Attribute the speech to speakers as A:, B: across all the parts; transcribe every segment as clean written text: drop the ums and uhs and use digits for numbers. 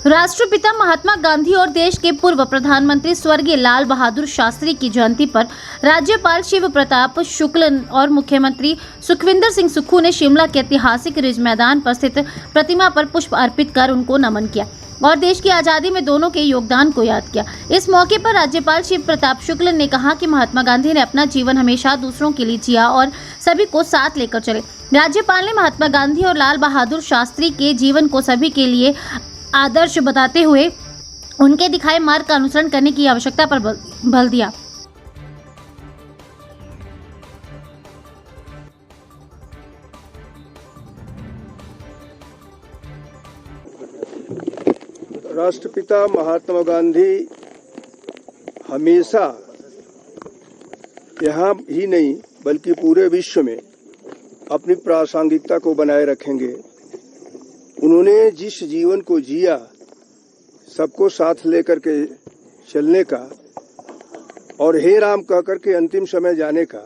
A: राष्ट्रपिता महात्मा गांधी और देश के पूर्व प्रधानमंत्री स्वर्गीय लाल बहादुर शास्त्री की जयंती पर राज्यपाल शिव प्रताप शुक्ल और मुख्यमंत्री सुखविंदर सिंह सुक्खू ने शिमला के ऐतिहासिक रिज मैदान पर स्थित प्रतिमा पर पुष्प अर्पित कर उनको नमन किया और देश की आज़ादी में दोनों के योगदान को याद किया। इस मौके पर राज्यपाल शिव प्रताप शुक्ल ने कहा कि महात्मा गांधी ने अपना जीवन हमेशा दूसरों के लिए जिया और सभी को साथ लेकर चले। राज्यपाल ने महात्मा गांधी और लाल बहादुर शास्त्री के जीवन को सभी के लिए आदर्श बताते हुए उनके दिखाए मार्ग का अनुसरण करने की आवश्यकता पर बल दिया।
B: राष्ट्रपिता महात्मा गांधी हमेशा यहाँ ही नहीं बल्कि पूरे विश्व में अपनी प्रासंगिकता को बनाए रखेंगे। उन्होंने जिस जीवन को जिया, सबको साथ लेकर के चलने का और हे राम कह कर के अंतिम समय जाने का,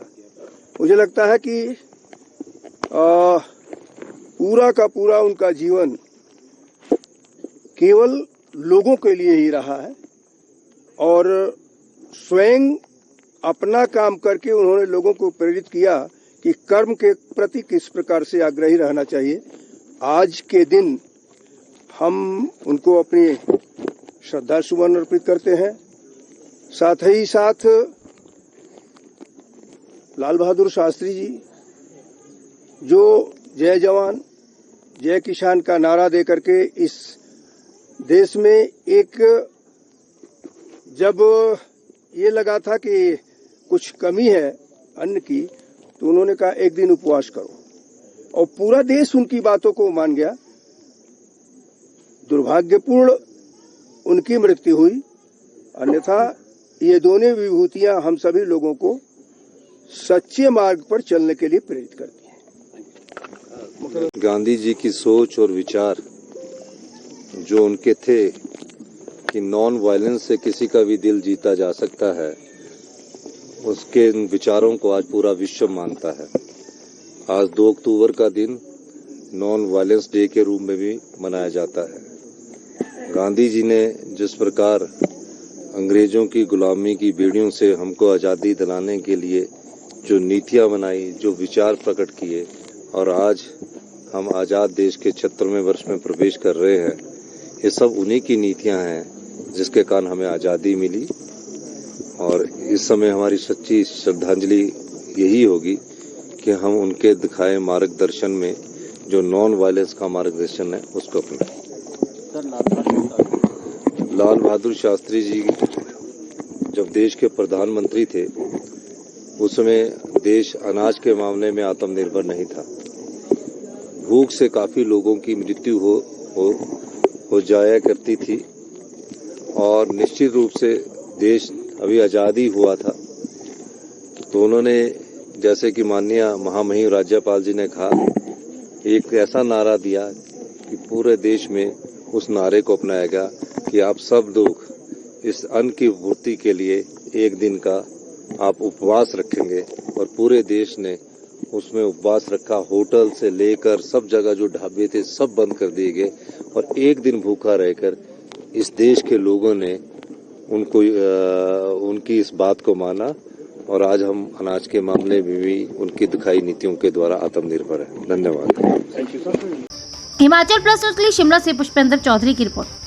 B: मुझे लगता है कि पूरा का पूरा उनका जीवन केवल लोगों के लिए ही रहा है और स्वयं अपना काम करके उन्होंने लोगों को प्रेरित किया कि कर्म के प्रति किस प्रकार से आग्रही रहना चाहिए। आज के दिन हम उनको अपनी श्रद्धा सुमन अर्पित करते हैं। साथ ही साथ लाल बहादुर शास्त्री जी जो जय जवान जय किसान का नारा दे करके इस देश में एक जब ये लगा था कि कुछ कमी है अन्न की, तो उन्होंने कहा एक दिन उपवास करो और पूरा देश उनकी बातों को मान गया। दुर्भाग्यपूर्ण उनकी मृत्यु हुई, अन्यथा ये दोनों विभूतियां हम सभी लोगों को सच्चे मार्ग पर चलने के लिए प्रेरित करती हैं।
C: गांधी जी की सोच और विचार जो उनके थे कि नॉन वायलेंस से किसी का भी दिल जीता जा सकता है, उसके विचारों को आज पूरा विश्व मानता है। आज 2 अक्टूबर का दिन नॉन वायलेंस डे के रूप में भी मनाया जाता है। गांधी जी ने जिस प्रकार अंग्रेजों की गुलामी की बेड़ियों से हमको आज़ादी दिलाने के लिए जो नीतियां बनाई, जो विचार प्रकट किए और आज हम आज़ाद देश के 76वें वर्ष में प्रवेश कर रहे हैं, ये सब उन्हीं की नीतियां हैं जिसके कारण हमें आज़ादी मिली। और इस समय हमारी सच्ची श्रद्धांजलि यही होगी कि हम उनके दिखाए मार्गदर्शन में जो नॉन वायलेंस का मार्गदर्शन है उसको अपनाएं। लाल बहादुर शास्त्री जी जब देश के प्रधानमंत्री थे, उस समय देश अनाज के मामले में आत्मनिर्भर नहीं था। भूख से काफ़ी लोगों की मृत्यु हो जाया करती थी और निश्चित रूप से देश अभी आज़ादी हुआ था, तो उन्होंने जैसे कि माननीय महामहिम राज्यपाल जी ने कहा, एक ऐसा नारा दिया कि पूरे देश में उस नारे को अपनाया गया कि आप सब लोग इस अन्न की पूर्ति के लिए एक दिन का आप उपवास रखेंगे और पूरे देश ने उसमें उपवास रखा। होटल से लेकर सब जगह जो ढाबे थे सब बंद कर दिए गए और एक दिन भूखा रहकर इस देश के लोगों ने उनकी इस बात को माना और आज हम अनाज के मामले में भी उनकी दिखाई नीतियों के द्वारा आत्मनिर्भर है। धन्यवाद।
A: हिमाचल प्लस न्यूज़ के लिए शिमला से पुष्पेंद्र चौधरी की रिपोर्ट।